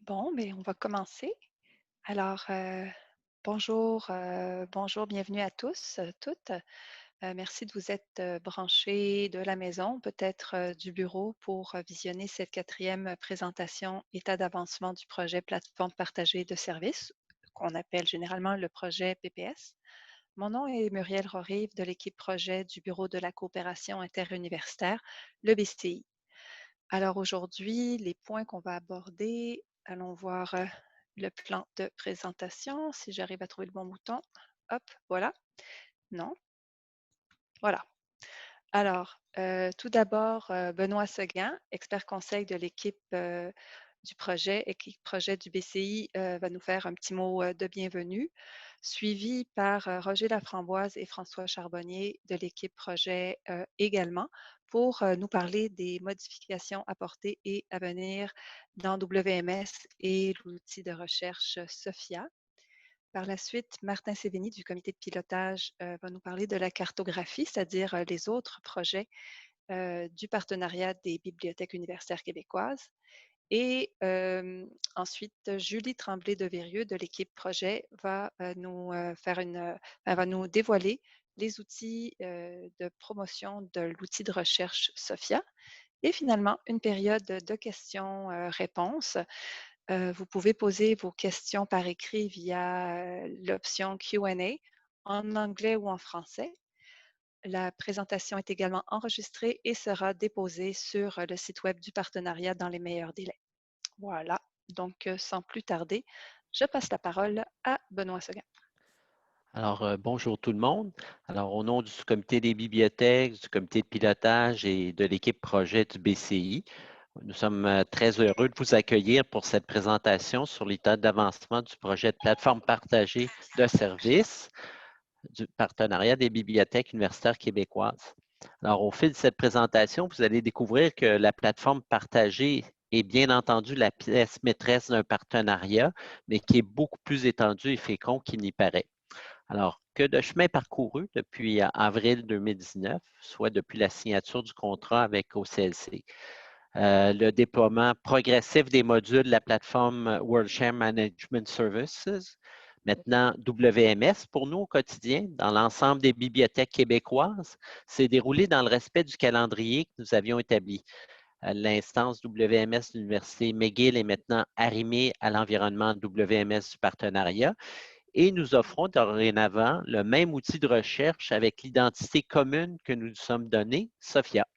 Bon, mais on va commencer. Alors, bonjour, bonjour, bienvenue à tous, toutes. Merci de vous être branchés de la maison, peut-être du bureau pour visionner cette quatrième présentation État d'avancement du projet Plateforme partagée de services, qu'on appelle généralement le projet PPS. Mon nom est Muriel Rorive de l'équipe projet du Bureau de la coopération interuniversitaire, le BCI. Alors aujourd'hui, les points qu'on va aborder, allons voir le plan de présentation, si j'arrive à trouver le bon bouton. Hop, voilà. Non, voilà. Alors, tout d'abord, Benoît Seguin, expert conseil de l'équipe du projet, équipe projet du BCI, va nous faire un petit mot de bienvenue, suivi par Roger Laframboise et François Charbonnier de l'équipe projet également, pour nous parler des modifications apportées et à venir dans WMS et l'outil de recherche SOFIA. Par la suite, Martin Sévigny du comité de pilotage va nous parler de la cartographie, c'est-à-dire les autres projets du partenariat des bibliothèques universitaires québécoises. Et ensuite, Julie Tremblay de Vérieux de l'équipe projet va nous va nous dévoiler les outils de promotion de l'outil de recherche SOFIA. Et finalement, une période de questions-réponses. Vous pouvez poser vos questions par écrit via l'option Q&A en anglais ou en français. La présentation est également enregistrée et sera déposée sur le site web du partenariat dans les meilleurs délais. Voilà, donc sans plus tarder, je passe la parole à Benoît Seguin. Alors, bonjour tout le monde. Alors, au nom du comité des bibliothèques, du comité de pilotage et de l'équipe projet du BCI, nous sommes très heureux de vous accueillir pour cette présentation sur l'état d'avancement du projet de plateforme partagée de services du partenariat des bibliothèques universitaires québécoises. Alors, au fil de cette présentation, vous allez découvrir que la plateforme partagée est bien entendu la pièce maîtresse d'un partenariat, mais qui est beaucoup plus étendue et fécond qu'il n'y paraît. Alors, que de chemin parcouru depuis avril 2019, soit depuis la signature du contrat avec OCLC. Le déploiement progressif des modules de la plateforme WorldShare Management Services, maintenant WMS pour nous au quotidien, dans l'ensemble des bibliothèques québécoises, s'est déroulé dans le respect du calendrier que nous avions établi. L'instance WMS de l'Université McGill est maintenant arrimée à l'environnement WMS du partenariat et nous offrons dorénavant le même outil de recherche avec l'identité commune que nous nous sommes donnée, SOFIA.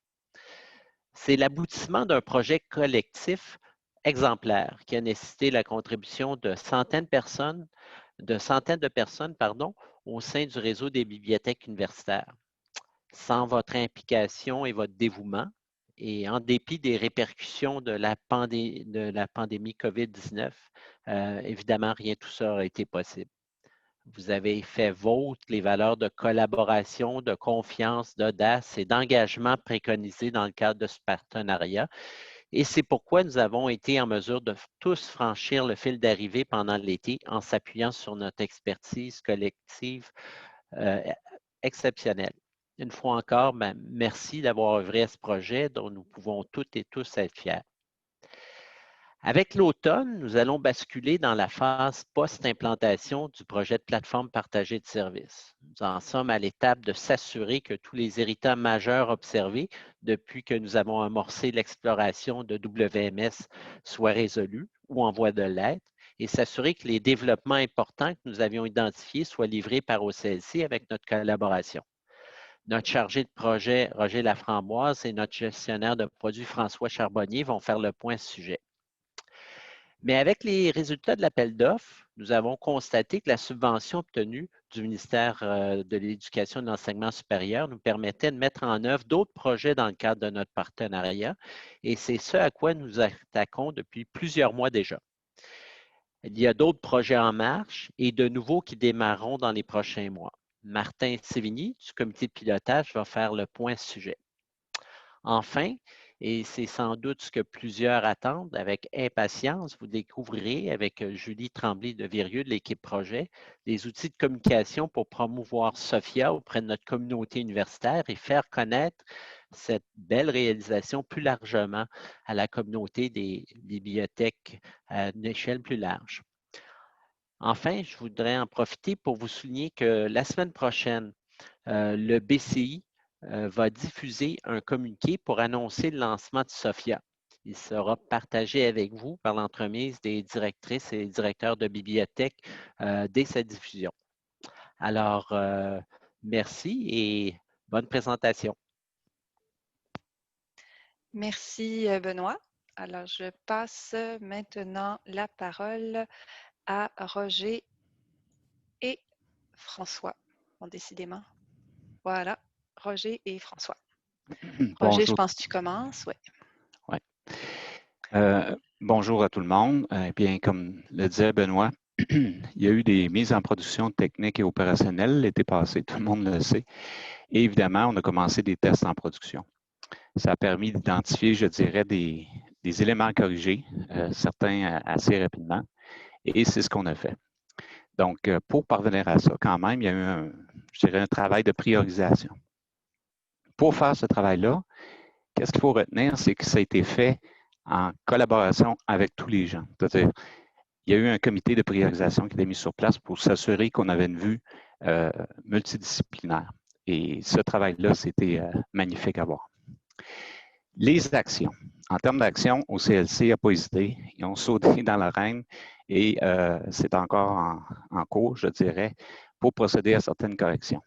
C'est l'aboutissement d'un projet collectif exemplaire qui a nécessité la contribution de centaines de personnes, au sein du réseau des bibliothèques universitaires. Sans votre implication et votre dévouement, et en dépit des répercussions de la pandémie COVID-19, évidemment, rien de tout ça aurait été possible. Vous avez fait vôtre les valeurs de collaboration, de confiance, d'audace et d'engagement préconisées dans le cadre de ce partenariat. Et c'est pourquoi nous avons été en mesure de tous franchir le fil d'arrivée pendant l'été en s'appuyant sur notre expertise collective euh, exceptionnelle. Une fois encore, merci d'avoir œuvré à ce projet dont nous pouvons toutes et tous être fiers. Avec l'automne, nous allons basculer dans la phase post-implantation du projet de plateforme partagée de services. Nous en sommes à l'étape de s'assurer que tous les héritages majeurs observés depuis que nous avons amorcé l'exploration de WMS soient résolus ou en voie de l'être et s'assurer que les développements importants que nous avions identifiés soient livrés par OCLC avec notre collaboration. Notre chargé de projet, Roger Laframboise, et notre gestionnaire de produits, François Charbonnier, vont faire le point à ce sujet. Mais avec les résultats de l'appel d'offres, nous avons constaté que la subvention obtenue du ministère de l'Éducation et de l'Enseignement supérieur nous permettait de mettre en œuvre d'autres projets dans le cadre de notre partenariat et c'est ce à quoi nous attaquons depuis plusieurs mois déjà. Il y a d'autres projets en marche et de nouveaux qui démarreront dans les prochains mois. Martin Sévigny du comité de pilotage va faire le point à ce sujet. Enfin, et c'est sans doute ce que plusieurs attendent avec impatience. Vous découvrirez avec Julie Tremblay de Virieux de l'équipe projet des outils de communication pour promouvoir SOFIA auprès de notre communauté universitaire et faire connaître cette belle réalisation plus largement à la communauté des bibliothèques à une échelle plus large. Enfin, je voudrais en profiter pour vous souligner que la semaine prochaine, le BCI va diffuser un communiqué pour annoncer le lancement de SOFIA. Il sera partagé avec vous par l'entremise des directrices et directeurs de bibliothèques dès sa diffusion. Alors, merci et bonne présentation. Merci, Benoît. Alors, je passe maintenant la parole à Roger et François. Bon, décidément. Voilà, Roger et François. Roger, je Bonjour. pense que tu commences. Oui. Ouais. Bonjour à tout le monde. Eh bien, comme le disait Benoît, il y a eu des mises en production techniques et opérationnelles l'été passé, tout le monde le sait. Et évidemment, on a commencé des tests en production. Ça a permis d'identifier, je dirais, des éléments à corriger, certains assez rapidement, et c'est ce qu'on a fait. Donc, pour parvenir à ça, quand même, il y a eu, je dirais, un travail de priorisation. Pour faire ce travail-là, qu'est-ce qu'il faut retenir, c'est que ça a été fait en collaboration avec tous les gens. C'est-à-dire, il y a eu un comité de priorisation qui a été mis sur place pour s'assurer qu'on avait une vue multidisciplinaire. Et ce travail-là, c'était magnifique à voir. Les actions. En termes d'actions, au CLC n'a pas hésité. Ils ont sauté dans l'arène et c'est encore en cours, je dirais, pour procéder à certaines corrections.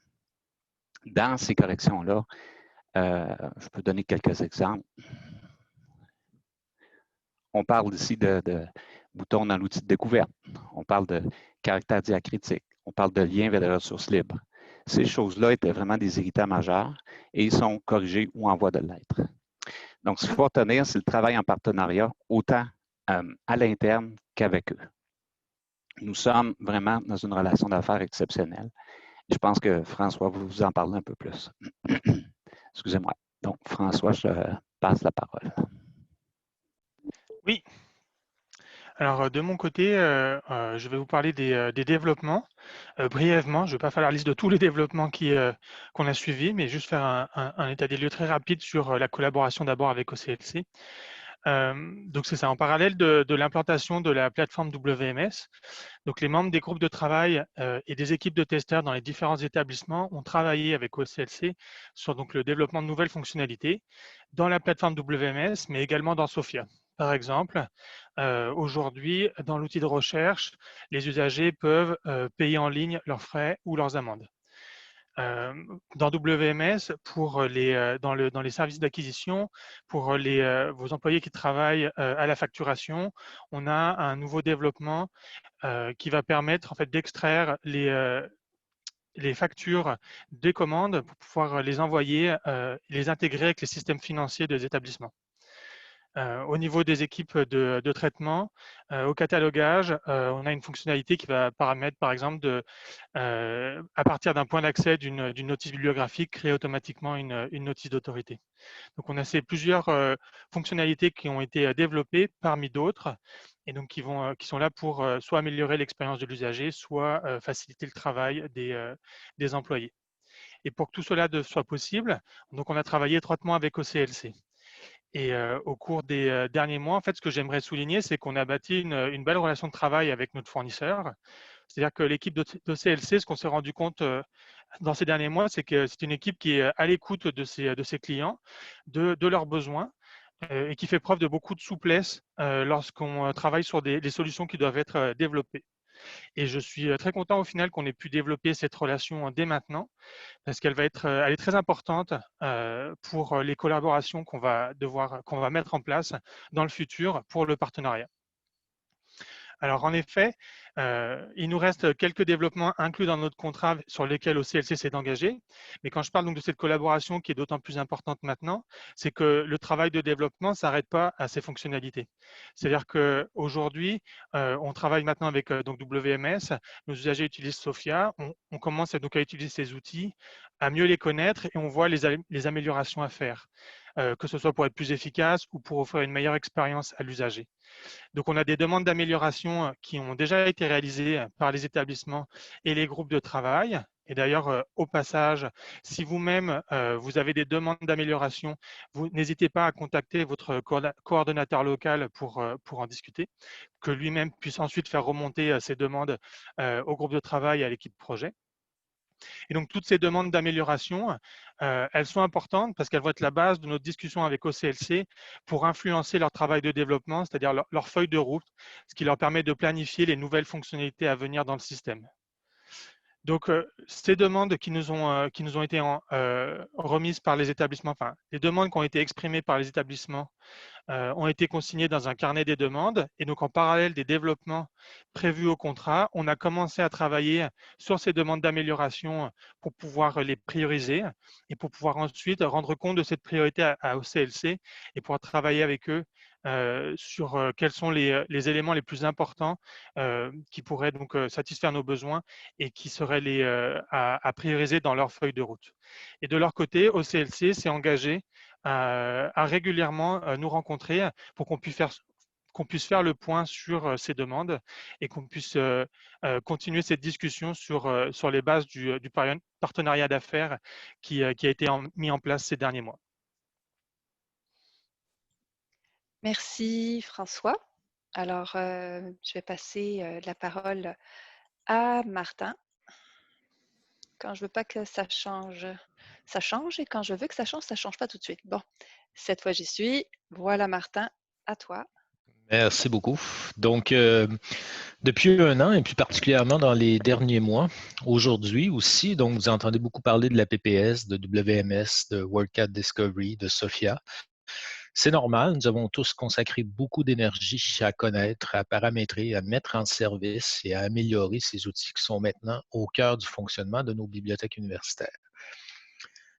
Dans ces corrections-là, je peux donner quelques exemples. On parle ici de boutons dans l'outil de découverte. On parle de caractère diacritique. On parle de lien vers les ressources libres. Ces choses-là étaient vraiment des irritants majeurs et ils sont corrigés ou en voie de l'être. Donc, ce qu'il faut retenir, c'est le travail en partenariat, autant à l'interne qu'avec eux. Nous sommes vraiment dans une relation d'affaires exceptionnelle. Je pense que François vous en parler un peu plus. Excusez-moi. Donc, François, je passe la parole. Oui. Alors, de mon côté, je vais vous parler des développements. Brièvement, je ne vais pas faire la liste de tous les développements qu'on a suivis, mais juste faire un état des lieux très rapide sur la collaboration d'abord avec OCLC. Donc, c'est ça, en parallèle de l'implantation de la plateforme WMS. Donc, les membres des groupes de travail et des équipes de testeurs dans les différents établissements ont travaillé avec OCLC sur donc, le développement de nouvelles fonctionnalités dans la plateforme WMS, mais également dans SOFIA. Par exemple, aujourd'hui, dans l'outil de recherche, les usagers peuvent payer en ligne leurs frais ou leurs amendes. Dans WMS, dans les services d'acquisition, pour vos employés qui travaillent à la facturation, on a un nouveau développement qui va permettre en fait, d'extraire les factures des commandes pour pouvoir les envoyer, les intégrer avec les systèmes financiers des établissements. Au niveau des équipes de traitement, au catalogage, on a une fonctionnalité qui va permettre, par exemple, à partir d'un point d'accès d'une notice bibliographique, créer automatiquement une notice d'autorité. Donc, on a ces plusieurs fonctionnalités qui ont été développées parmi d'autres et donc qui sont là pour soit améliorer l'expérience de l'usager, soit faciliter le travail des employés. Et pour que tout cela soit possible, donc on a travaillé étroitement avec OCLC. Et au cours des derniers mois, en fait, ce que j'aimerais souligner, c'est qu'on a bâti une belle relation de travail avec notre fournisseur. C'est-à-dire que l'équipe de CLC, ce qu'on s'est rendu compte dans ces derniers mois, c'est que c'est une équipe qui est à l'écoute de ses clients, de leurs besoins, et qui fait preuve de beaucoup de souplesse lorsqu'on travaille sur des solutions qui doivent être développées. Et je suis très content au final qu'on ait pu développer cette relation dès maintenant, parce qu'elle elle est très importante pour les collaborations qu'on va mettre en place dans le futur pour le partenariat. Alors en effet, il nous reste quelques développements inclus dans notre contrat sur lesquels OCLC s'est engagé. Mais quand je parle donc de cette collaboration qui est d'autant plus importante maintenant, c'est que le travail de développement ne s'arrête pas à ces fonctionnalités. C'est-à-dire qu'aujourd'hui, on travaille maintenant avec donc WMS, nos usagers utilisent SOFIA, on commence donc à utiliser ces outils, à mieux les connaître et on voit les améliorations à faire. que ce soit pour être plus efficace ou pour offrir une meilleure expérience à l'usager. Donc, on a des demandes d'amélioration qui ont déjà été réalisées par les établissements et les groupes de travail. Et d'ailleurs, au passage, si vous-même, vous avez des demandes d'amélioration, vous n'hésitez pas à contacter votre coordonnateur local pour en discuter, que lui-même puisse ensuite faire remonter ces demandes au groupe de travail et à l'équipe projet. Et donc, toutes ces demandes d'amélioration, elles sont importantes parce qu'elles vont être la base de notre discussion avec OCLC pour influencer leur travail de développement, c'est-à-dire leur feuille de route, ce qui leur permet de planifier les nouvelles fonctionnalités à venir dans le système. Donc, ces demandes qui nous ont été remises par les établissements, enfin, les demandes qui ont été exprimées par les établissements ont été consignés dans un carnet des demandes. Et donc, en parallèle des développements prévus au contrat, on a commencé à travailler sur ces demandes d'amélioration pour pouvoir les prioriser et pour pouvoir ensuite rendre compte de cette priorité à OCLC et pouvoir travailler avec eux sur quels sont les éléments les plus importants qui pourraient donc satisfaire nos besoins et qui seraient à prioriser dans leur feuille de route. Et de leur côté, OCLC s'est engagé à régulièrement nous rencontrer pour qu'on puisse faire le point sur ces demandes et qu'on puisse continuer cette discussion sur les bases du partenariat d'affaires qui a été mis en place ces derniers mois. Merci François. Alors, je vais passer la parole à Martin. Quand je veux pas que ça change, ça change. Et quand je veux que ça change pas tout de suite. Bon, cette fois j'y suis. Voilà Martin, à toi. Merci beaucoup. Donc, depuis un an, et plus particulièrement dans les derniers mois, aujourd'hui aussi, donc vous entendez beaucoup parler de la PPS, de WMS, de WorldCat Discovery, de SOFIA. C'est normal, nous avons tous consacré beaucoup d'énergie à connaître, à paramétrer, à mettre en service et à améliorer ces outils qui sont maintenant au cœur du fonctionnement de nos bibliothèques universitaires.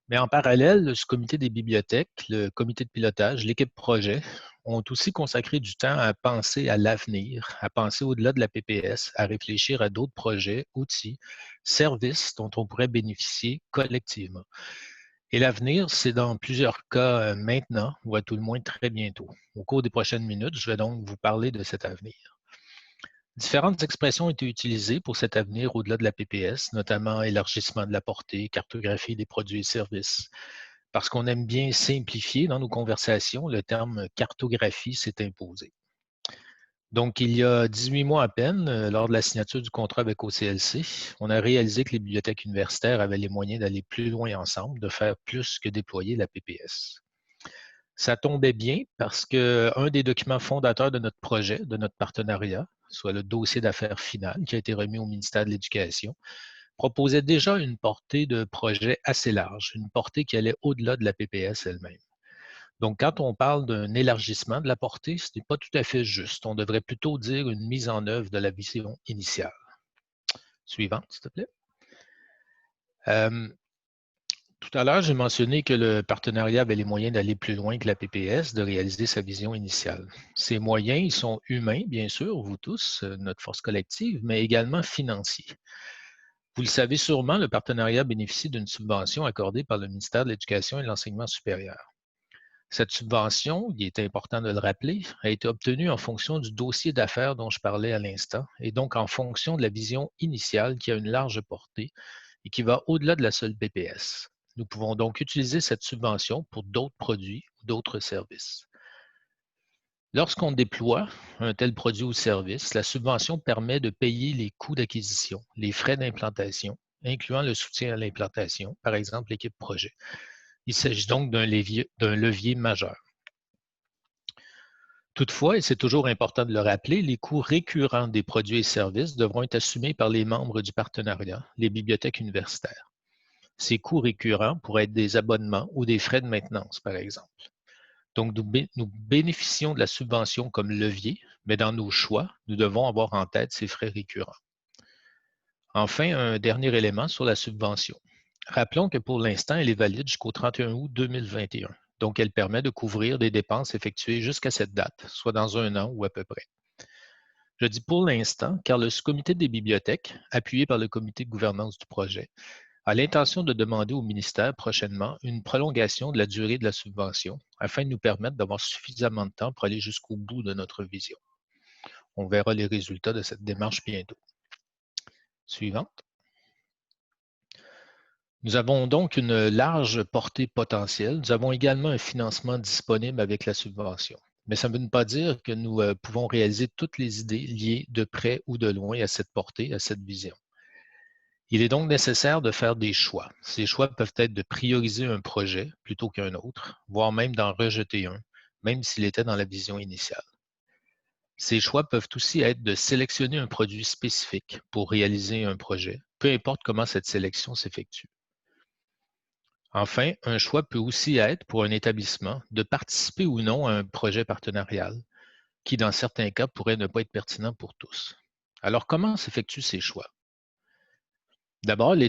Mais en parallèle, ce comité des bibliothèques, le comité de pilotage, l'équipe projet ont aussi consacré du temps à penser à l'avenir, à penser au-delà de la PPS, à réfléchir à d'autres projets, outils, services dont on pourrait bénéficier collectivement. Et l'avenir, c'est dans plusieurs cas maintenant, ou à tout le moins très bientôt. Au cours des prochaines minutes, je vais donc vous parler de cet avenir. Différentes expressions ont été utilisées pour cet avenir au-delà de la PPS, notamment élargissement de la portée, cartographie des produits et services. Parce qu'on aime bien simplifier dans nos conversations, le terme cartographie s'est imposé. Donc, il y a 18 mois à peine, lors de la signature du contrat avec OCLC, on a réalisé que les bibliothèques universitaires avaient les moyens d'aller plus loin ensemble, de faire plus que déployer la PPS. Ça tombait bien parce qu'un des documents fondateurs de notre projet, de notre partenariat, soit le dossier d'affaires final qui a été remis au ministère de l'Éducation, proposait déjà une portée de projet assez large, une portée qui allait au-delà de la PPS elle-même. Donc, quand on parle d'un élargissement de la portée, ce n'est pas tout à fait juste. On devrait plutôt dire une mise en œuvre de la vision initiale. Suivante, s'il te plaît. Tout à l'heure, j'ai mentionné que le partenariat avait les moyens d'aller plus loin que la PPS, de réaliser sa vision initiale. Ces moyens, ils sont humains, bien sûr, vous tous, notre force collective, mais également financiers. Vous le savez sûrement, le partenariat bénéficie d'une subvention accordée par le ministère de l'Éducation et de l'Enseignement supérieur. Cette subvention, il est important de le rappeler, a été obtenue en fonction du dossier d'affaires dont je parlais à l'instant, et donc en fonction de la vision initiale qui a une large portée et qui va au-delà de la seule PPS. Nous pouvons donc utiliser cette subvention pour d'autres produits ou d'autres services. Lorsqu'on déploie un tel produit ou service, la subvention permet de payer les coûts d'acquisition, les frais d'implantation, incluant le soutien à l'implantation, par exemple l'équipe projet. Il s'agit donc d'un levier majeur. Toutefois, et c'est toujours important de le rappeler, les coûts récurrents des produits et services devront être assumés par les membres du partenariat, les bibliothèques universitaires. Ces coûts récurrents pourraient être des abonnements ou des frais de maintenance, par exemple. Donc, nous bénéficions de la subvention comme levier, mais dans nos choix, nous devons avoir en tête ces frais récurrents. Enfin, un dernier élément sur la subvention. Rappelons que pour l'instant, elle est valide jusqu'au 31 août 2021. Donc, elle permet de couvrir des dépenses effectuées jusqu'à cette date, soit dans un an ou à peu près. Je dis pour l'instant, car le sous-comité des bibliothèques, appuyé par le comité de gouvernance du projet, a l'intention de demander au ministère prochainement une prolongation de la durée de la subvention afin de nous permettre d'avoir suffisamment de temps pour aller jusqu'au bout de notre vision. On verra les résultats de cette démarche bientôt. Suivante. Nous avons donc une large portée potentielle. Nous avons également un financement disponible avec la subvention. Mais ça ne veut pas dire que nous pouvons réaliser toutes les idées liées de près ou de loin à cette portée, à cette vision. Il est donc nécessaire de faire des choix. Ces choix peuvent être de prioriser un projet plutôt qu'un autre, voire même d'en rejeter un, même s'il était dans la vision initiale. Ces choix peuvent aussi être de sélectionner un produit spécifique pour réaliser un projet, peu importe comment cette sélection s'effectue. Enfin, un choix peut aussi être pour un établissement de participer ou non à un projet partenarial, qui dans certains cas pourrait ne pas être pertinent pour tous. Alors, comment s'effectuent ces choix? D'abord, il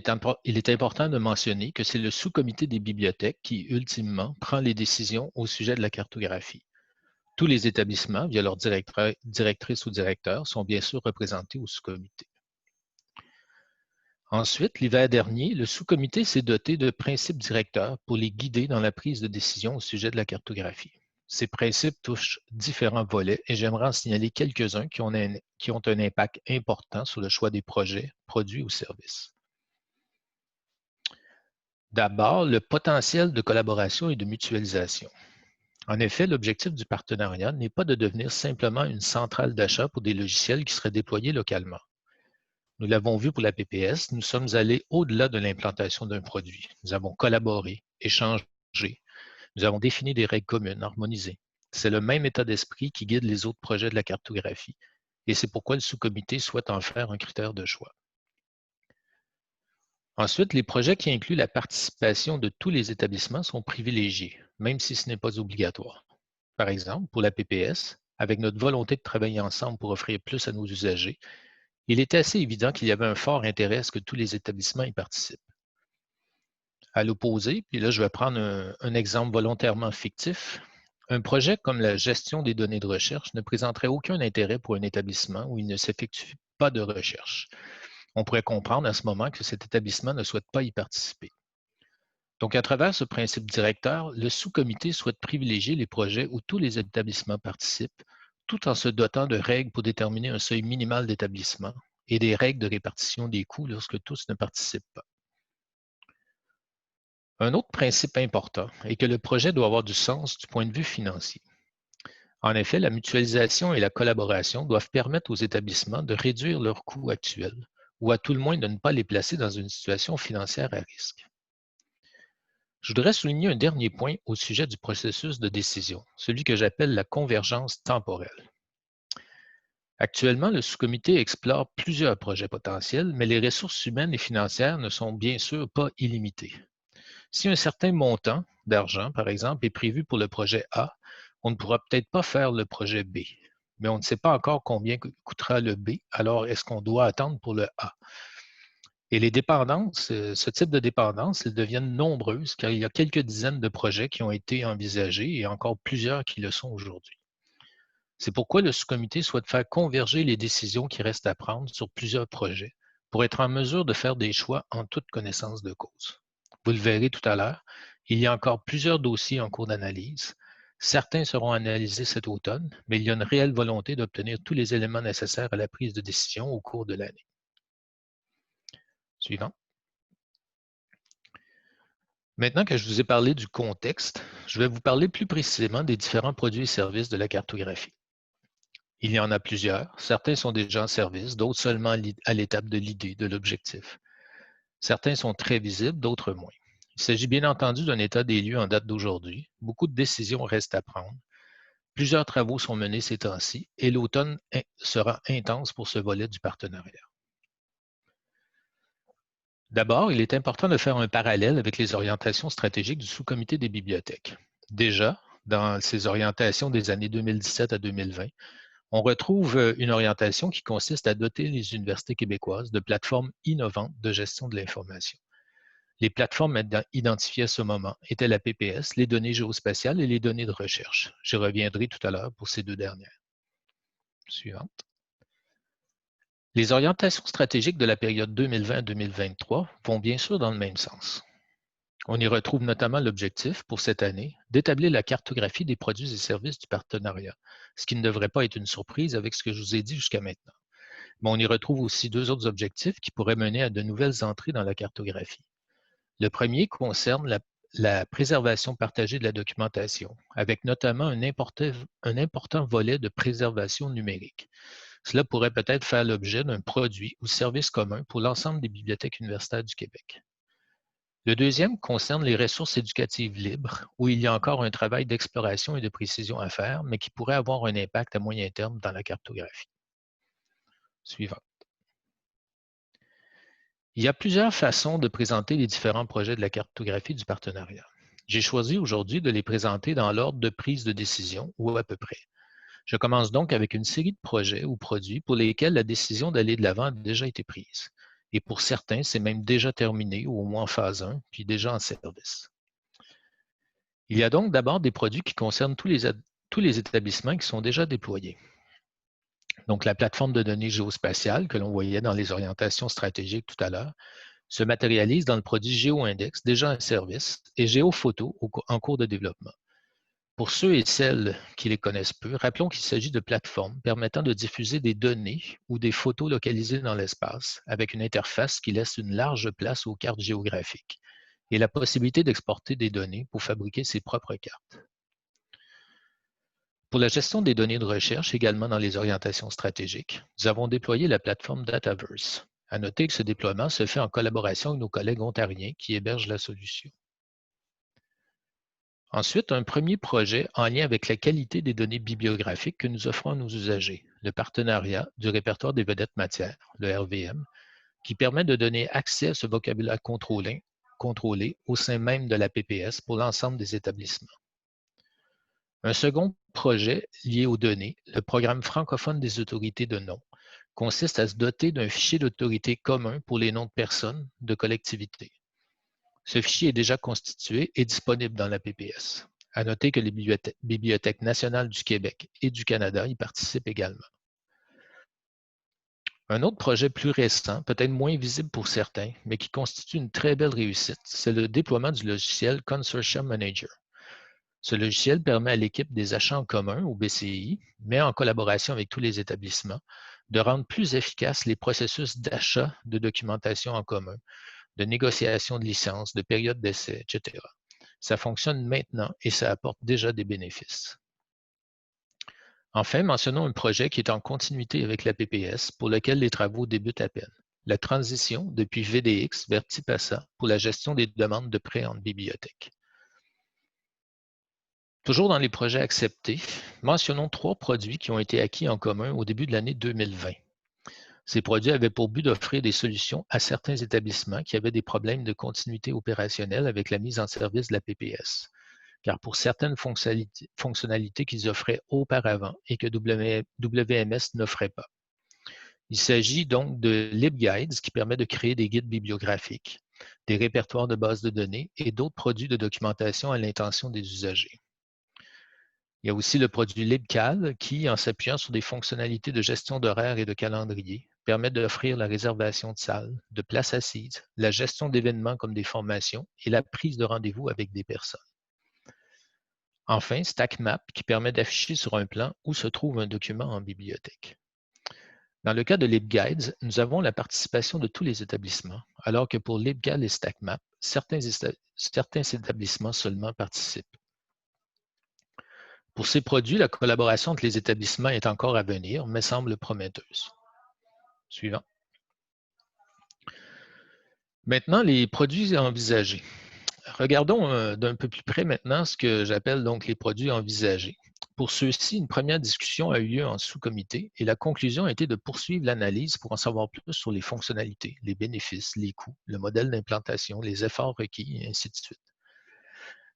est important de mentionner que c'est le sous-comité des bibliothèques qui, ultimement, prend les décisions au sujet de la cartographie. Tous les établissements, via leurs directrices ou directeurs, sont bien sûr représentés au sous-comité. Ensuite, l'hiver dernier, le sous-comité s'est doté de principes directeurs pour les guider dans la prise de décision au sujet de la cartographie. Ces principes touchent différents volets et j'aimerais en signaler quelques-uns qui ont un impact important sur le choix des projets, produits ou services. D'abord, le potentiel de collaboration et de mutualisation. En effet, l'objectif du partenariat n'est pas de devenir simplement une centrale d'achat pour des logiciels qui seraient déployés localement. Nous l'avons vu pour la PPS, nous sommes allés au-delà de l'implantation d'un produit. Nous avons collaboré, échangé, nous avons défini des règles communes, harmonisées. C'est le même état d'esprit qui guide les autres projets de la cartographie et c'est pourquoi le sous-comité souhaite en faire un critère de choix. Ensuite, les projets qui incluent la participation de tous les établissements sont privilégiés, même si ce n'est pas obligatoire. Par exemple, pour la PPS, avec notre volonté de travailler ensemble pour offrir plus à nos usagers, il était assez évident qu'il y avait un fort intérêt à ce que tous les établissements y participent. À l'opposé, puis là je vais prendre un exemple volontairement fictif, un projet comme la gestion des données de recherche ne présenterait aucun intérêt pour un établissement où il ne s'effectue pas de recherche. On pourrait comprendre à ce moment que cet établissement ne souhaite pas y participer. Donc, à travers ce principe directeur, le sous-comité souhaite privilégier les projets où tous les établissements participent, tout en se dotant de règles pour déterminer un seuil minimal d'établissements et des règles de répartition des coûts lorsque tous ne participent pas. Un autre principe important est que le projet doit avoir du sens du point de vue financier. En effet, la mutualisation et la collaboration doivent permettre aux établissements de réduire leurs coûts actuels ou à tout le moins de ne pas les placer dans une situation financière à risque. Je voudrais souligner un dernier point au sujet du processus de décision, celui que j'appelle la convergence temporelle. Actuellement, le sous-comité explore plusieurs projets potentiels, mais les ressources humaines et financières ne sont bien sûr pas illimitées. Si un certain montant d'argent, par exemple, est prévu pour le projet A, on ne pourra peut-être pas faire le projet B, mais on ne sait pas encore combien coûtera le B, alors est-ce qu'on doit attendre pour le A? Et les dépendances, ce type de dépendances, elles deviennent nombreuses car il y a quelques dizaines de projets qui ont été envisagés et encore plusieurs qui le sont aujourd'hui. C'est pourquoi le sous-comité souhaite faire converger les décisions qui restent à prendre sur plusieurs projets pour être en mesure de faire des choix en toute connaissance de cause. Vous le verrez tout à l'heure, il y a encore plusieurs dossiers en cours d'analyse. Certains seront analysés cet automne, mais il y a une réelle volonté d'obtenir tous les éléments nécessaires à la prise de décision au cours de l'année. Suivant. Maintenant que je vous ai parlé du contexte, je vais vous parler plus précisément des différents produits et services de la cartographie. Il y en a plusieurs. Certains sont déjà en service, d'autres seulement à l'étape de l'idée, de l'objectif. Certains sont très visibles, d'autres moins. Il s'agit bien entendu d'un état des lieux en date d'aujourd'hui. Beaucoup de décisions restent à prendre. Plusieurs travaux sont menés ces temps-ci et l'automne sera intense pour ce volet du partenariat. D'abord, il est important de faire un parallèle avec les orientations stratégiques du sous-comité des bibliothèques. Déjà, dans ces orientations des années 2017 à 2020, on retrouve une orientation qui consiste à doter les universités québécoises de plateformes innovantes de gestion de l'information. Les plateformes identifiées à ce moment étaient la PPS, les données géospatiales et les données de recherche. J'y reviendrai tout à l'heure pour ces deux dernières. Suivante. Les orientations stratégiques de la période 2020-2023 vont bien sûr dans le même sens. On y retrouve notamment l'objectif pour cette année d'établir la cartographie des produits et services du partenariat, ce qui ne devrait pas être une surprise avec ce que je vous ai dit jusqu'à maintenant. Mais on y retrouve aussi deux autres objectifs qui pourraient mener à de nouvelles entrées dans la cartographie. Le premier concerne la préservation partagée de la documentation, avec notamment un important volet de préservation numérique. Cela pourrait peut-être faire l'objet d'un produit ou service commun pour l'ensemble des bibliothèques universitaires du Québec. Le deuxième concerne les ressources éducatives libres, où il y a encore un travail d'exploration et de précision à faire, mais qui pourrait avoir un impact à moyen terme dans la cartographie. Suivant. Il y a plusieurs façons de présenter les différents projets de la cartographie du partenariat. J'ai choisi aujourd'hui de les présenter dans l'ordre de prise de décision, ou à peu près. Je commence donc avec une série de projets ou produits pour lesquels la décision d'aller de l'avant a déjà été prise. Et pour certains, c'est même déjà terminé, ou au moins en phase 1, puis déjà en service. Il y a donc d'abord des produits qui concernent tous les établissements qui sont déjà déployés. Donc, la plateforme de données géospatiale que l'on voyait dans les orientations stratégiques tout à l'heure se matérialise dans le produit GeoIndex déjà en service et GeoPhoto en cours de développement. Pour ceux et celles qui les connaissent peu, rappelons qu'il s'agit de plateformes permettant de diffuser des données ou des photos localisées dans l'espace avec une interface qui laisse une large place aux cartes géographiques et la possibilité d'exporter des données pour fabriquer ses propres cartes. Pour la gestion des données de recherche, également dans les orientations stratégiques, nous avons déployé la plateforme Dataverse. À noter que ce déploiement se fait en collaboration avec nos collègues ontariens qui hébergent la solution. Ensuite, un premier projet en lien avec la qualité des données bibliographiques que nous offrons à nos usagers, le partenariat du répertoire des vedettes matières, le RVM, qui permet de donner accès à ce vocabulaire contrôlé au sein même de la PPS pour l'ensemble des établissements. Un second projet lié aux données, le programme francophone des autorités de nom, consiste à se doter d'un fichier d'autorité commun pour les noms de personnes, de collectivités. Ce fichier est déjà constitué et disponible dans la PPS. À noter que les bibliothèques nationales du Québec et du Canada y participent également. Un autre projet plus récent, peut-être moins visible pour certains, mais qui constitue une très belle réussite, c'est le déploiement du logiciel Consortium Manager. Ce logiciel permet à l'équipe des achats en commun, au BCI, mais en collaboration avec tous les établissements, de rendre plus efficaces les processus d'achat de documentation en commun, de négociation de licences, de période d'essai, etc. Ça fonctionne maintenant et ça apporte déjà des bénéfices. Enfin, mentionnons un projet qui est en continuité avec la PPS pour lequel les travaux débutent à peine. La transition depuis VDX vers Tipasa pour la gestion des demandes de prêt en bibliothèque. Toujours dans les projets acceptés, mentionnons 3 produits qui ont été acquis en commun au début de l'année 2020. Ces produits avaient pour but d'offrir des solutions à certains établissements qui avaient des problèmes de continuité opérationnelle avec la mise en service de la PPS, car pour certaines fonctionnalités qu'ils offraient auparavant et que WMS n'offrait pas. Il s'agit donc de LibGuides qui permet de créer des guides bibliographiques, des répertoires de bases de données et d'autres produits de documentation à l'intention des usagers. Il y a aussi le produit LibCal qui, en s'appuyant sur des fonctionnalités de gestion d'horaire et de calendrier, permet d'offrir la réservation de salles, de places assises, la gestion d'événements comme des formations et la prise de rendez-vous avec des personnes. Enfin, StackMap qui permet d'afficher sur un plan où se trouve un document en bibliothèque. Dans le cas de LibGuides, nous avons la participation de tous les établissements, alors que pour LibCal et StackMap, certains établissements seulement participent. Pour ces produits, la collaboration entre les établissements est encore à venir, mais semble prometteuse. Suivant. Maintenant, les produits envisagés. Regardons d'un peu plus près maintenant ce que j'appelle donc les produits envisagés. Pour ceux-ci, une première discussion a eu lieu en sous-comité et la conclusion a été de poursuivre l'analyse pour en savoir plus sur les fonctionnalités, les bénéfices, les coûts, le modèle d'implantation, les efforts requis et ainsi de suite.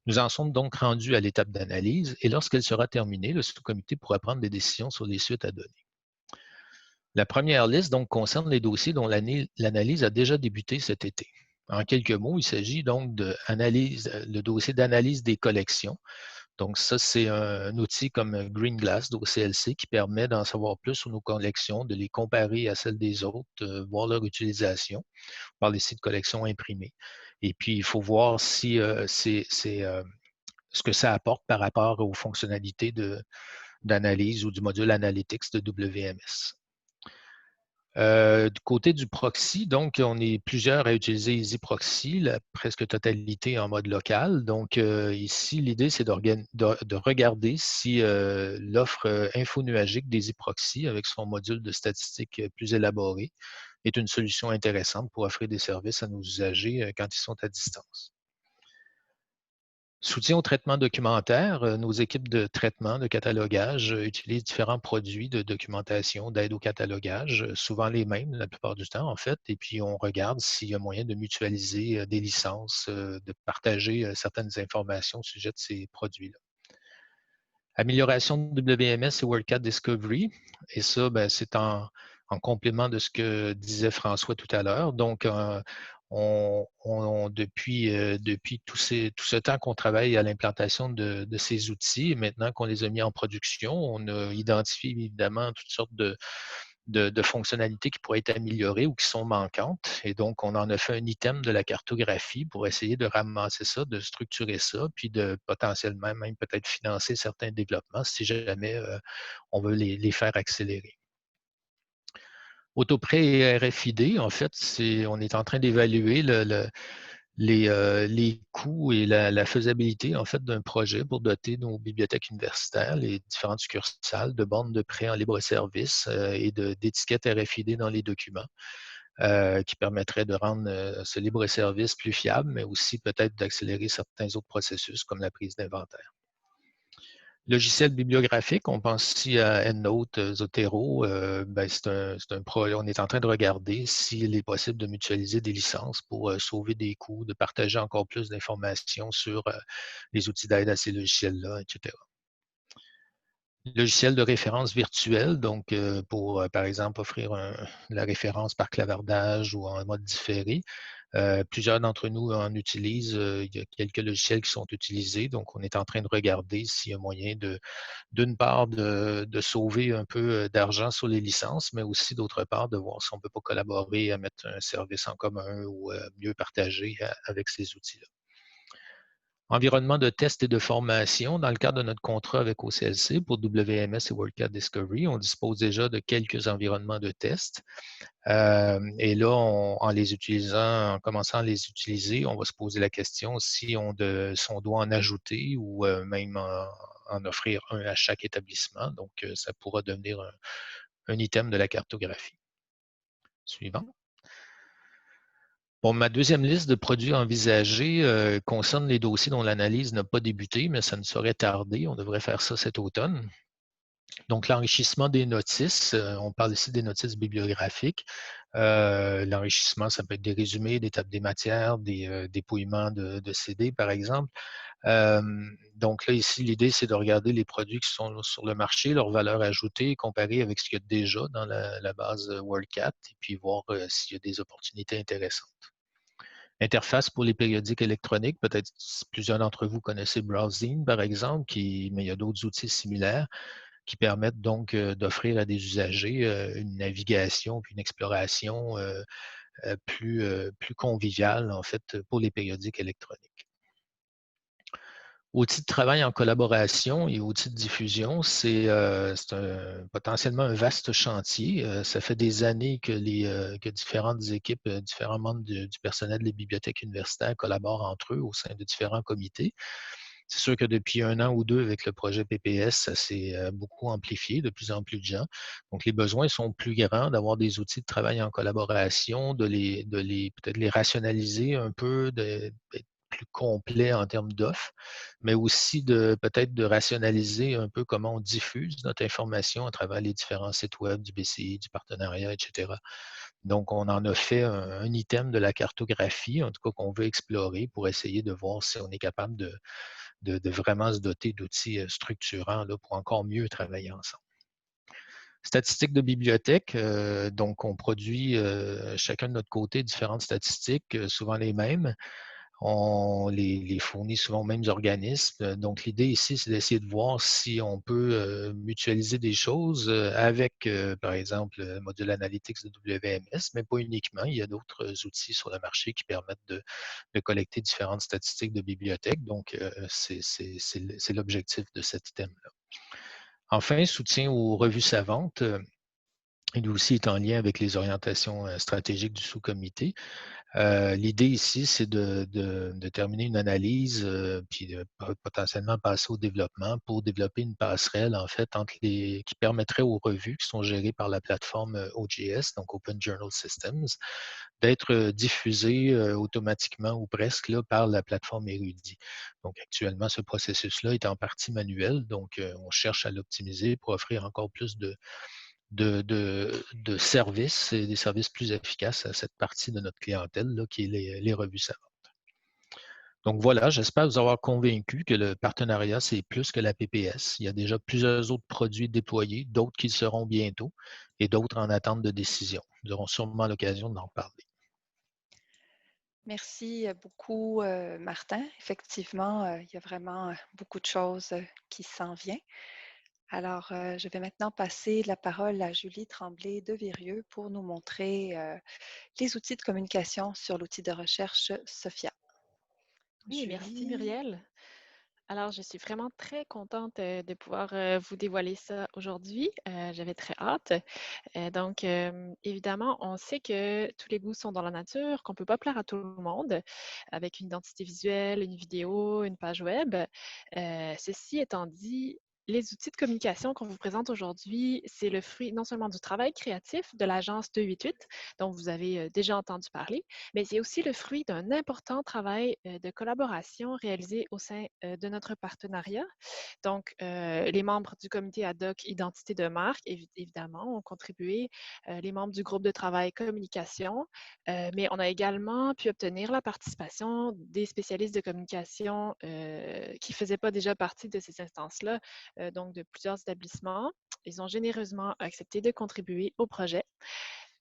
Nous en sommes donc rendus à l'étape d'analyse et lorsqu'elle sera terminée, le sous-comité pourra prendre des décisions sur les suites à donner. La première liste donc concerne les dossiers dont l'analyse a déjà débuté cet été. En quelques mots, il s'agit donc de le dossier d'analyse des collections, Donc ça, c'est un outil comme Greenglass d'OCLC qui permet d'en savoir plus sur nos collections, de les comparer à celles des autres, voir leur utilisation. On parle ici de collections imprimées. Et puis, il faut voir si ce que ça apporte par rapport aux fonctionnalités d'analyse ou du module Analytics de WMS. Du côté du proxy, donc, on est plusieurs à utiliser EasyProxy, la presque totalité en mode local. Donc, ici, l'idée, c'est de regarder si l'offre infonuagique d'EasyProxy, avec son module de statistiques plus élaboré, est une solution intéressante pour offrir des services à nos usagers quand ils sont à distance. Soutien au traitement documentaire, nos équipes de traitement, de catalogage utilisent différents produits de documentation, d'aide au catalogage, souvent les mêmes la plupart du temps en fait, et puis on regarde s'il y a moyen de mutualiser des licences, de partager certaines informations au sujet de ces produits-là. Amélioration de WMS et WorldCat Discovery, et ça, ben, c'est en complément de ce que disait François tout à l'heure. Donc, depuis tout ce temps qu'on travaille à l'implantation de ces outils, et maintenant qu'on les a mis en production, on a identifié évidemment toutes sortes de fonctionnalités qui pourraient être améliorées ou qui sont manquantes. Et donc, on en a fait un item de la cartographie pour essayer de ramasser ça, de structurer ça, puis de potentiellement même peut-être financer certains développements si jamais on veut les faire accélérer. Autoprêt et RFID, en fait, on est en train d'évaluer les coûts et la faisabilité en fait d'un projet pour doter nos bibliothèques universitaires, les différentes succursales, de bornes de prêt en libre-service et d'étiquettes RFID dans les documents qui permettraient de rendre ce libre-service plus fiable, mais aussi peut-être d'accélérer certains autres processus comme la prise d'inventaire. Logiciel bibliographique, on pense ici à EndNote, Zotero. Ben c'est un projet. On est en train de regarder s'il est possible de mutualiser des licences pour sauver des coûts, de partager encore plus d'informations sur les outils d'aide à ces logiciels-là, etc. Logiciel de référence virtuelle, donc pour, par exemple, offrir la référence par clavardage ou en mode différé. Plusieurs d'entre nous en utilisent. Il y a quelques logiciels qui sont utilisés. Donc, on est en train de regarder s'il y a moyen d'une part, de sauver un peu d'argent sur les licences, mais aussi d'autre part, de voir si on ne peut pas collaborer à mettre un service en commun ou mieux partager avec ces outils-là. Environnement de test et de formation. Dans le cadre de notre contrat avec OCLC pour WMS et WorldCat Discovery, on dispose déjà de quelques environnements de test. Et là, en les utilisant, en commençant à les utiliser, on va se poser la question si on doit en ajouter ou même en offrir un à chaque établissement. Donc, ça pourra devenir un item de la cartographie. Suivant. Bon, ma deuxième liste de produits envisagés concerne les dossiers dont l'analyse n'a pas débuté, mais ça ne saurait tarder. On devrait faire ça cet automne. Donc, l'enrichissement des notices, on parle ici des notices bibliographiques. L'enrichissement, ça peut être des résumés, des tables des matières, des dépouillements de CD, par exemple. Donc là, ici, l'idée, c'est de regarder les produits qui sont sur le marché, leur valeur ajoutée, comparer avec ce qu'il y a déjà dans la base WorldCat, et puis voir s'il y a des opportunités intéressantes. Interface pour les périodiques électroniques, peut-être plusieurs d'entre vous connaissez Browsing, par exemple, mais il y a d'autres outils similaires qui permettent donc d'offrir à des usagers une navigation puis une exploration plus conviviale, en fait, pour les périodiques électroniques. Outils de travail en collaboration et outils de diffusion, c'est potentiellement un vaste chantier. Ça fait des années que différentes équipes, différents membres du personnel des bibliothèques universitaires collaborent entre eux au sein de différents comités. C'est sûr que depuis 1 an ou 2, avec le projet PPS, ça s'est beaucoup amplifié, de plus en plus de gens. Donc, les besoins sont plus grands d'avoir des outils de travail en collaboration, peut-être les rationaliser un peu, d'être plus complet en termes d'offres, mais aussi peut-être de rationaliser un peu comment on diffuse notre information à travers les différents sites web du BCI, du partenariat, etc. Donc, on en a fait un item de la cartographie, en tout cas qu'on veut explorer pour essayer de voir si on est capable de vraiment se doter d'outils structurants là, pour encore mieux travailler ensemble. Statistiques de bibliothèque, donc on produit chacun de notre côté différentes statistiques, souvent les mêmes. On les fournit souvent aux mêmes organismes. Donc, l'idée ici, c'est d'essayer de voir si on peut mutualiser des choses avec, par exemple, le module Analytics de WMS, mais pas uniquement. Il y a d'autres outils sur le marché qui permettent de collecter différentes statistiques de bibliothèques. Donc, c'est l'objectif de cet item-là. Enfin, soutien aux revues savantes. Il aussi est en lien avec les orientations stratégiques du sous-comité. L'idée ici, c'est de terminer une analyse, puis de potentiellement passer au développement pour développer une passerelle, en fait, qui permettrait aux revues qui sont gérées par la plateforme OJS, donc Open Journal Systems, d'être diffusées automatiquement ou presque là, par la plateforme Érudit. Donc, actuellement, ce processus-là est en partie manuel, donc on cherche à l'optimiser pour offrir encore plus de services et des services plus efficaces à cette partie de notre clientèle là, qui est les revues savantes. Donc voilà, j'espère vous avoir convaincu que le partenariat, c'est plus que la PPS. Il y a déjà plusieurs autres produits déployés, d'autres qui le seront bientôt et d'autres en attente de décision. Nous aurons sûrement l'occasion d'en parler. Merci beaucoup, Martin. Effectivement, il y a vraiment beaucoup de choses qui s'en viennent. Alors, je vais maintenant passer la parole à Julie Tremblay de Virieux pour nous montrer les outils de communication sur l'outil de recherche Sophia. Oui, merci Julie. Muriel. Alors, je suis vraiment très contente de pouvoir vous dévoiler ça aujourd'hui. J'avais très hâte. Donc, évidemment, on sait que tous les goûts sont dans la nature, qu'on ne peut pas plaire à tout le monde avec une identité visuelle, une vidéo, une page web. Ceci étant dit, les outils de communication qu'on vous présente aujourd'hui, c'est le fruit non seulement du travail créatif de l'agence 288, dont vous avez déjà entendu parler, mais c'est aussi le fruit d'un important travail de collaboration réalisé au sein de notre partenariat. Donc, les membres du comité ad hoc identité de marque, évidemment, ont contribué, les membres du groupe de travail communication, mais on a également pu obtenir la participation des spécialistes de communication qui ne faisaient pas déjà partie de ces instances-là, donc de plusieurs établissements. Ils ont généreusement accepté de contribuer au projet.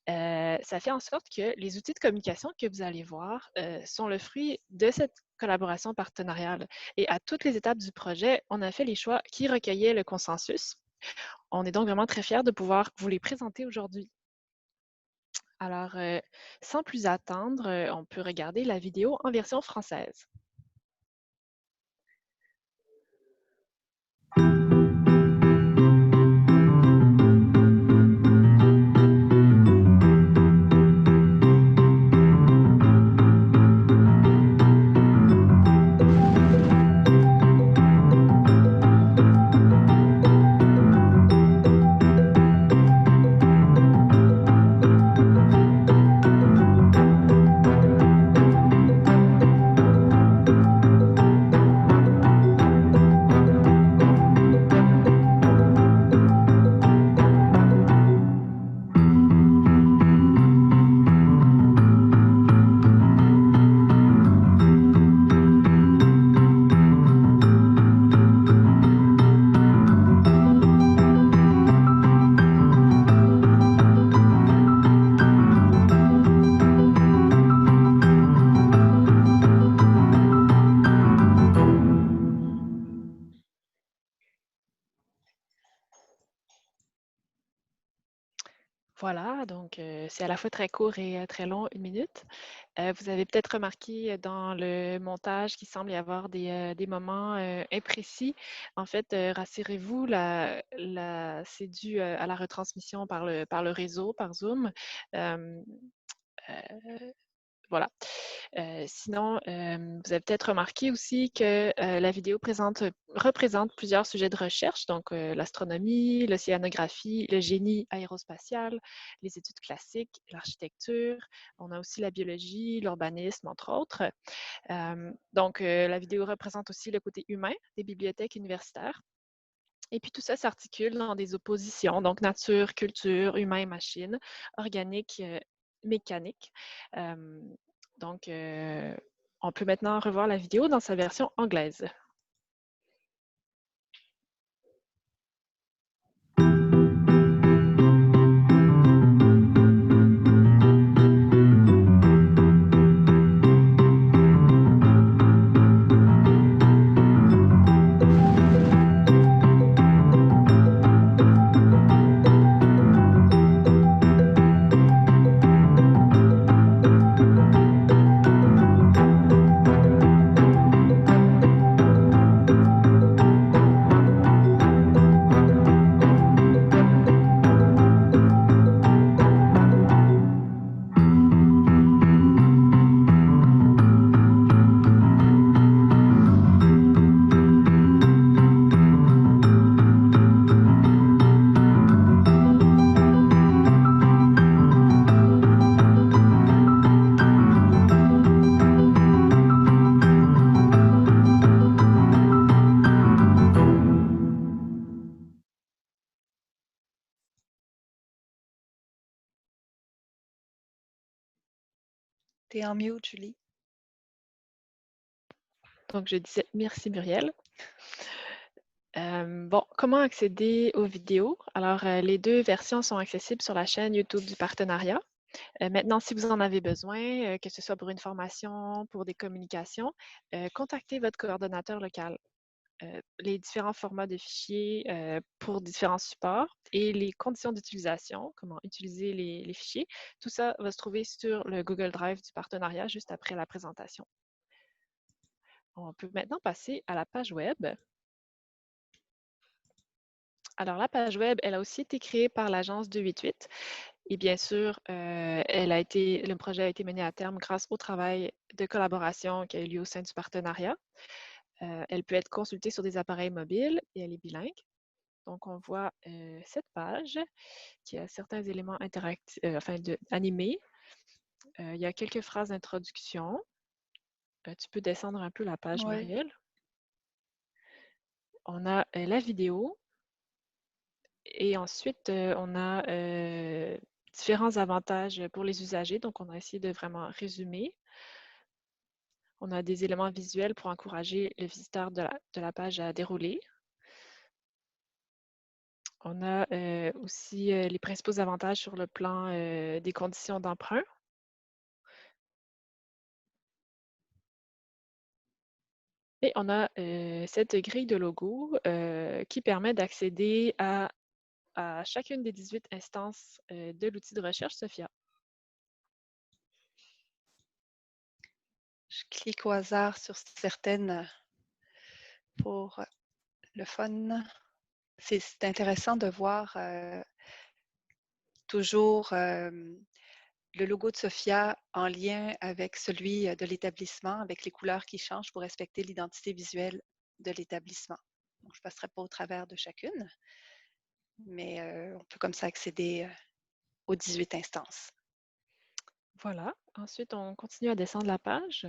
Ça fait en sorte que les outils de communication que vous allez voir sont le fruit de cette collaboration partenariale. Et à toutes les étapes du projet, on a fait les choix qui recueillaient le consensus. On est donc vraiment très fiers de pouvoir vous les présenter aujourd'hui. Alors, sans plus attendre, on peut regarder la vidéo en version française. Voilà, donc c'est à la fois très court et très long, 1 minute. Vous avez peut-être remarqué dans le montage qu'il semble y avoir des moments imprécis. En fait, rassurez-vous, c'est dû à la retransmission par le réseau, par Zoom. Voilà. Sinon, vous avez peut-être remarqué aussi que la vidéo représente plusieurs sujets de recherche, donc l'astronomie, l'océanographie, le génie aérospatial, les études classiques, l'architecture. On a aussi la biologie, l'urbanisme, entre autres. Donc, la vidéo représente aussi le côté humain des bibliothèques universitaires. Et puis tout ça s'articule dans des oppositions, donc nature, culture, humain et machine, organique, mécanique. Donc, on peut maintenant revoir la vidéo dans sa version anglaise. Tu es en mute, Julie. Donc, je disais merci Muriel. Bon, comment accéder aux vidéos? Alors, les deux versions sont accessibles sur la chaîne YouTube du partenariat. Maintenant, si vous en avez besoin, que ce soit pour une formation, pour des communications, contactez votre coordonnateur local. Les différents formats de fichiers pour différents supports et les conditions d'utilisation, comment utiliser les fichiers, tout ça va se trouver sur le Google Drive du partenariat juste après la présentation. On peut maintenant passer à la page web. Alors, la page web, elle a aussi été créée par l'agence 288 et bien sûr, le projet a été mené à terme grâce au travail de collaboration qui a eu lieu au sein du partenariat. Elle peut être consultée sur des appareils mobiles et elle est bilingue. Donc, on voit cette page qui a certains éléments interactifs, animés. Il y a quelques phrases d'introduction. Tu peux descendre un peu la page, Oui. Muriel. On a la vidéo. Et ensuite, on a différents avantages pour les usagers. Donc, on a essayé de vraiment résumer. On a des éléments visuels pour encourager le visiteur de la page à dérouler. On a aussi les principaux avantages sur le plan des conditions d'emprunt. Et on a cette grille de logo qui permet d'accéder à chacune des 18 instances de l'outil de recherche SOFIA. Je clique au hasard sur certaines pour le fun. C'est intéressant de voir toujours le logo de SOFIA en lien avec celui de l'établissement, avec les couleurs qui changent pour respecter l'identité visuelle de l'établissement. Je ne passerai pas au travers de chacune, mais on peut comme ça accéder aux 18 instances. Voilà. Ensuite, on continue à descendre la page.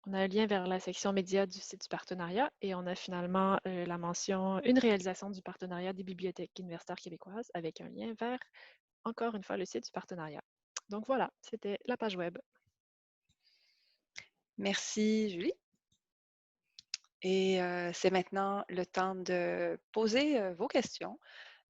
On a un lien vers la section médias du site du partenariat et on a finalement la mention « Une réalisation du partenariat des bibliothèques universitaires québécoises » avec un lien vers, encore une fois, le site du partenariat. Donc voilà, c'était la page web. Merci, Julie. Et c'est maintenant le temps de poser vos questions.